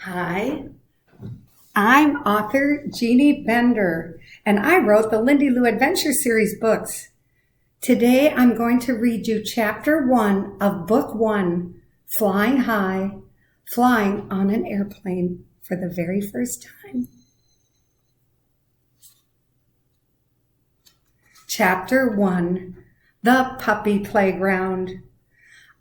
Hi, I'm author Jeanne Bender, and I wrote the Lindie Lou Adventure Series books. Today I'm going to read you Chapter 1 of Book 1, Flying High, Flying on an Airplane for the very first time. Chapter 1, The Puppy Playground.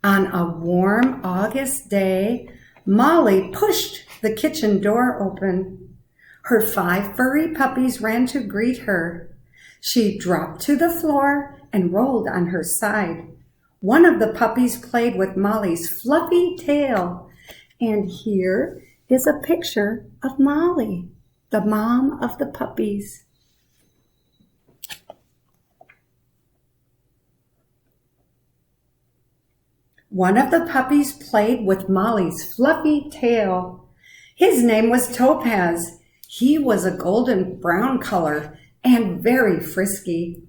On a warm August day, Molly pushed the kitchen door open. Her 5 furry puppies ran to greet her. She dropped to the floor and rolled on her side. One of the puppies played with Molly's fluffy tail. And here is a picture of Molly, the mom of the puppies. One of the puppies played with Molly's fluffy tail. His name was Topaz. He was a golden brown color and very frisky.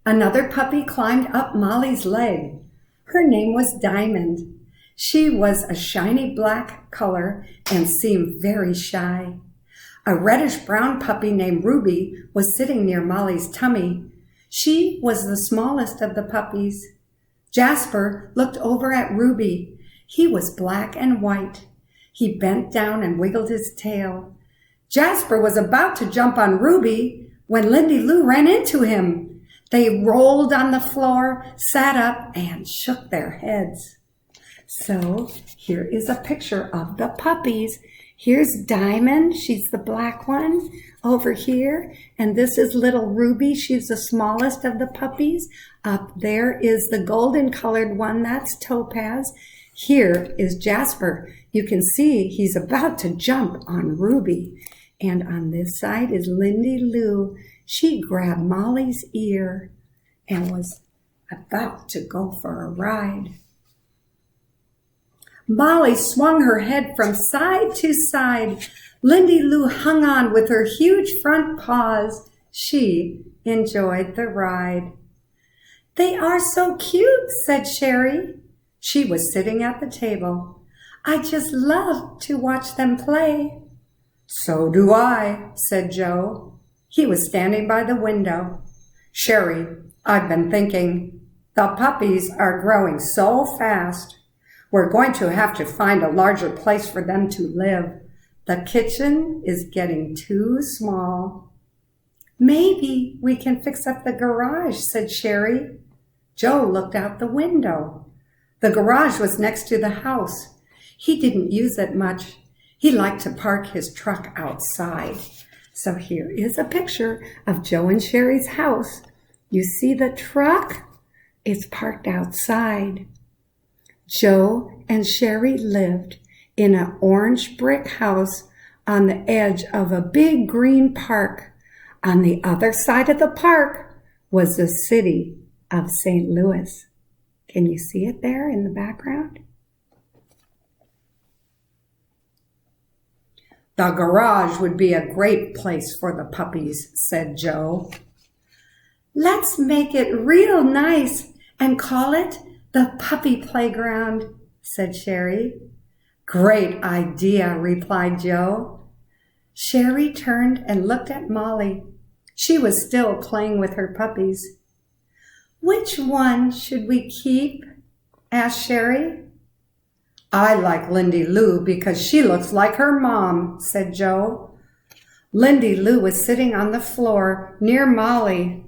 Another puppy climbed up Molly's leg. Her name was Diamond. She was a shiny black color and seemed very shy. A reddish-brown puppy named Ruby was sitting near Molly's tummy. She was the smallest of the puppies. Jasper looked over at Ruby. He was black and white. He bent down and wiggled his tail. Jasper was about to jump on Ruby when Lindie Lou ran into him. They rolled on the floor, sat up, and shook their heads. So here is a picture of the puppies. Here's Diamond. She's the black one over here. And this is little Ruby. She's the smallest of the puppies. Up there is the golden colored one. That's Topaz. Here is Jasper. You can see he's about to jump on Ruby. And on this side is Lindie Lou. She grabbed Molly's ear and was about to go for a ride. Molly swung her head from side to side. Lindie Lou hung on with her huge front paws. She enjoyed the ride. "They are so cute," said Sherry. She was sitting at the table. "I just love to watch them play." "So do I," said Joe. He was standing by the window. "Sherry, I've been thinking, the puppies are growing so fast. We're going to have to find a larger place for them to live. The kitchen is getting too small." "Maybe we can fix up the garage," said Sherry. Joe looked out the window. The garage was next to the house. He didn't use it much. He liked to park his truck outside. So here is a picture of Joe and Sherry's house. You see the truck? It's parked outside. Joe and Sherry lived in an orange brick house on the edge of a big green park. On the other side of the park was the city of St. Louis. Can you see it there in the background? "The garage would be a great place for the puppies," said Joe. "Let's make it real nice and call it the Puppy Playground," said Sherry. "Great idea," replied Joe. Sherry turned and looked at Molly. She was still playing with her puppies. "Which one should we keep?" asked Sherry. "I like Lindie Lou because she looks like her mom," said Joe. Lindie Lou was sitting on the floor near Molly.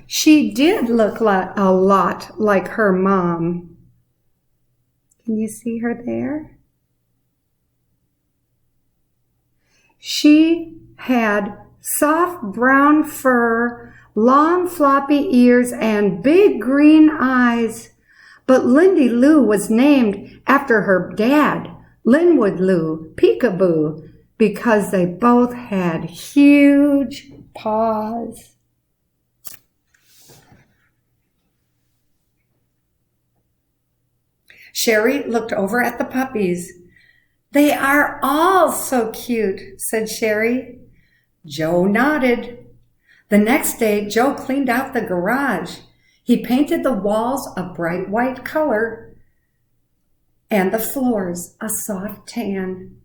She did look a lot like her mom. Can you see her there? She had soft brown fur, long floppy ears, and big green eyes. But Lindie Lou was named after her dad, Linwood Lou Peekaboo, because they both had huge paws. Sherry looked over at the puppies. "They are all so cute," said Sherry. Joe nodded. The next day, Joe cleaned out the garage. He painted the walls a bright white color and the floors a soft tan.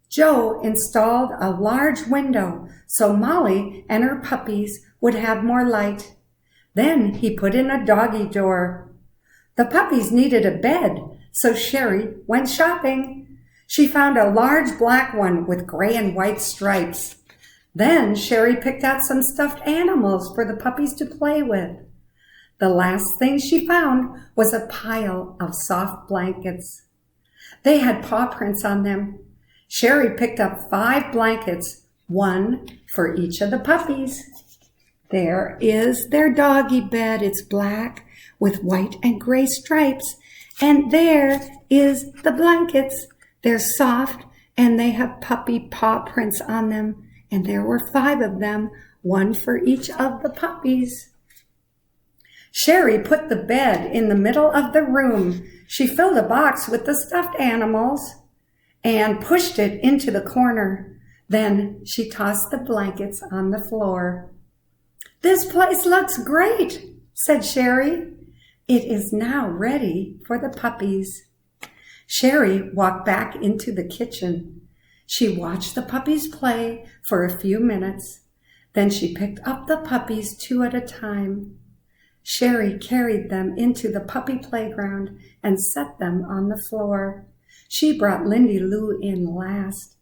Joe installed a large window so Molly and her puppies would have more light. Then he put in a doggy door. The puppies needed a bed, so Sherry went shopping. She found a large black one with gray and white stripes. Then Sherry picked out some stuffed animals for the puppies to play with. The last thing she found was a pile of soft blankets. They had paw prints on them. Sherry picked up 5 blankets, 1 for each of the puppies. There is their doggy bed. It's black with white and gray stripes. And there is the blankets. They're soft and they have puppy paw prints on them. And there were 5 of them, 1 for each of the puppies. Sherry put the bed in the middle of the room. She filled a box with the stuffed animals and pushed it into the corner. Then she tossed the blankets on the floor. "This place looks great," said Sherry. "It is now ready for the puppies." Sherry walked back into the kitchen. She watched the puppies play for a few minutes. Then she picked up the puppies 2 at a time. Sherry carried them into the puppy playground and set them on the floor. She brought Lindie Lou in last.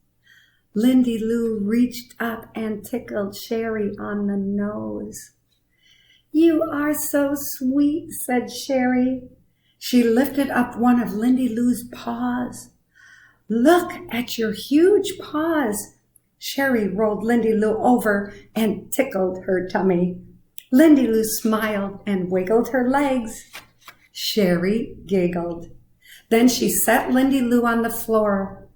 Lindie Lou reached up and tickled Sherry on the nose. "You are so sweet," said Sherry. She lifted up one of Lindie Lou's paws. "Look at your huge paws." Sherry rolled Lindie Lou over and tickled her tummy. Lindie Lou smiled and wiggled her legs. Sherry giggled. Then she set Lindie Lou on the floor.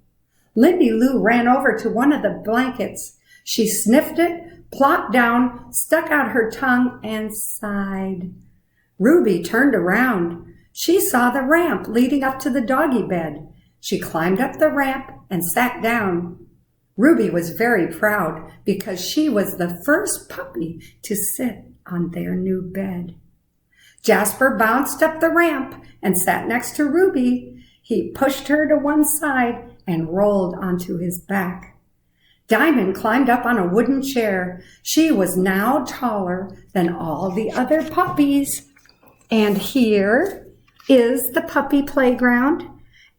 Lindie Lou ran over to one of the blankets. She sniffed it, plopped down, stuck out her tongue, and sighed. Ruby turned around. She saw the ramp leading up to the doggy bed. She climbed up the ramp and sat down. Ruby was very proud because she was the first puppy to sit on their new bed. Jasper bounced up the ramp and sat next to Ruby. He pushed her to one side and rolled onto his back. Diamond climbed up on a wooden chair. She was now taller than all the other puppies. And here is the puppy playground.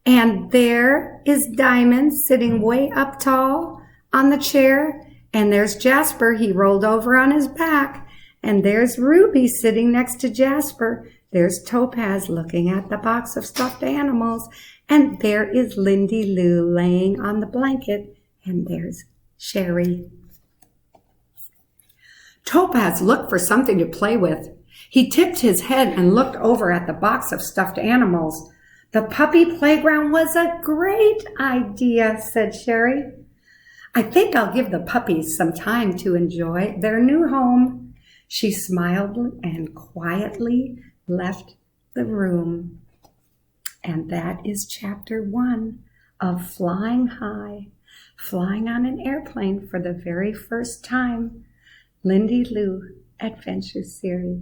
And there is Diamond sitting way up tall on the chair. And there's Jasper. He rolled over on his back. And there's Ruby sitting next to Jasper. There's Topaz looking at the box of stuffed animals. And there is Lindie Lou laying on the blanket. And there's Sherry. Topaz looked for something to play with. He tipped his head and looked over at the box of stuffed animals. "The puppy playground was a great idea," said Sherry. "I think I'll give the puppies some time to enjoy their new home." She smiled and quietly left the room. And that is Chapter 1 of Flying High, flying on an airplane for the very first time, Lindie Lou Adventure Series.